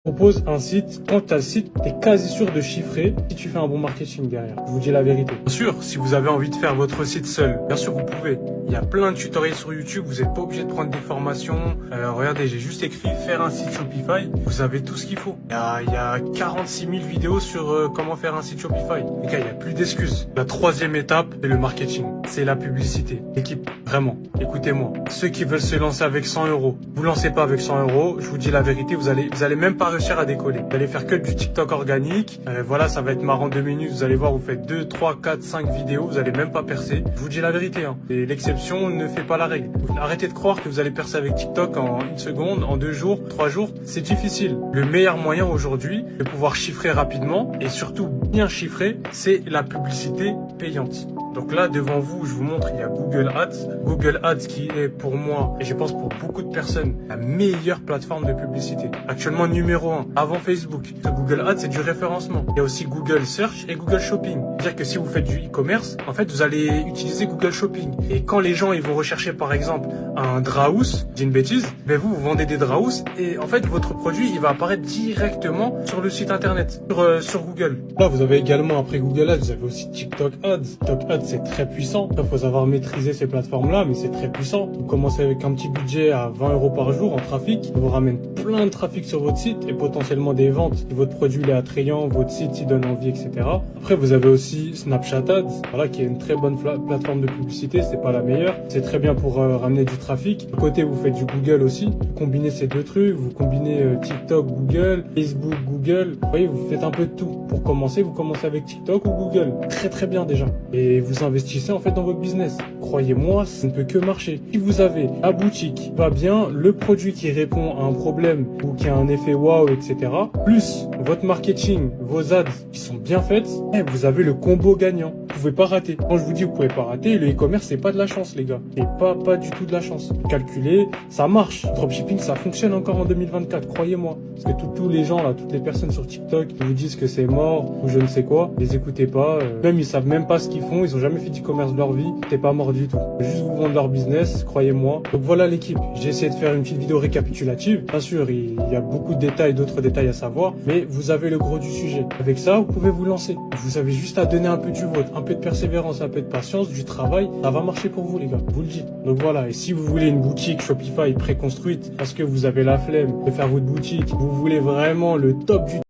Propose un site, quand tu as le site, tu es quasi sûr de chiffrer si tu fais un bon marketing derrière. Je vous dis la vérité. Bien sûr, si vous avez envie de faire votre site seul, bien sûr vous pouvez. Il y a plein de tutoriels sur YouTube, vous n'êtes pas obligé de prendre des formations. Regardez, j'ai juste écrit faire un site Shopify, vous avez tout ce qu'il faut. Il y a 46 000 vidéos sur comment faire un site Shopify. Les gars, il n'y a plus d'excuses. La troisième étape, c'est le marketing, c'est la publicité. L'équipe, vraiment, écoutez-moi. Ceux qui veulent se lancer avec 100 euros, vous lancez pas avec 100 euros, je vous dis la vérité, vous allez même pas réussir à décoller. Vous allez faire que du TikTok organique. Voilà, ça va être marrant 2 minutes. Vous allez voir, vous faites 2, 3, 4, 5 vidéos. Vous allez même pas percer. Je vous dis la vérité, hein. Et l'exception ne fait pas la règle. Arrêtez de croire que vous allez percer avec TikTok en 1 seconde, en 2 jours, 3 jours. C'est difficile. Le meilleur moyen aujourd'hui de pouvoir chiffrer rapidement et surtout bien chiffrer, c'est la publicité payante. Donc là, devant vous, je vous montre, il y a Google Ads. Google Ads qui est pour moi, et je pense pour beaucoup de personnes, la meilleure plateforme de publicité. Actuellement numéro 1, avant Facebook. Google Ads, c'est du référencement. Il y a aussi Google Search et Google Shopping. C'est-à-dire que si vous faites du e-commerce, en fait, vous allez utiliser Google Shopping. Et quand les gens, ils vont rechercher, par exemple, un draus, j'ai une bêtise, ben vous vendez des draus et en fait, votre produit, il va apparaître directement sur le site internet, sur Google. Là, vous avez également, après Google Ads, vous avez aussi TikTok Ads. TikTok Ads, c'est très puissant. Il faut savoir maîtriser ces plateformes-là, mais c'est très puissant. Vous commencez avec un petit budget à 20 euros par jour en trafic. Ça vous ramène plein de trafic sur votre site et potentiellement des ventes. Si votre produit est attrayant, votre site il donne envie, etc. Après, vous avez aussi Snapchat Ads, voilà, qui est une très bonne plateforme de publicité. C'est pas la meilleure. C'est très bien pour ramener du trafic. À côté, vous faites du Google aussi. Vous combinez ces deux trucs. Vous combinez TikTok, Google, Facebook, Google. Vous voyez, vous faites un peu de tout. Pour commencer, vous commencez avec TikTok ou Google. Très très bien déjà. Et vous investissez en fait dans votre business. Croyez-moi, ça ne peut que marcher. Si vous avez la boutique qui va bien, le produit qui répond à un problème ou qui a un effet wow, etc., plus votre marketing, vos ads qui sont bien faites, vous avez le combo gagnant. Vous pouvez pas rater. Quand je vous dis vous pouvez pas rater, le e-commerce c'est pas de la chance les gars. C'est pas du tout de la chance. Calculez, ça marche. Dropshipping ça fonctionne encore en 2024, croyez-moi. Parce que tous les gens là, toutes les personnes sur TikTok qui vous disent que c'est mort ou je ne sais quoi, les écoutez pas. Même ils savent même pas ce qu'ils font, ils ont jamais fait d'e-commerce de leur vie. C'est pas mort du tout. Juste vous vendre leur business, croyez-moi. Donc voilà l'équipe. J'ai essayé de faire une petite vidéo récapitulative. Bien sûr, il y a beaucoup de détails, d'autres détails à savoir, mais vous avez le gros du sujet. Avec ça, vous pouvez vous lancer. Vous avez juste à donner un peu du vôtre, un peu de persévérance, un peu de patience, du travail. Ça va marcher pour vous les gars, je vous le dis. Donc voilà, et si vous voulez une boutique Shopify préconstruite parce que vous avez la flemme de faire votre boutique, vous voulez vraiment le top du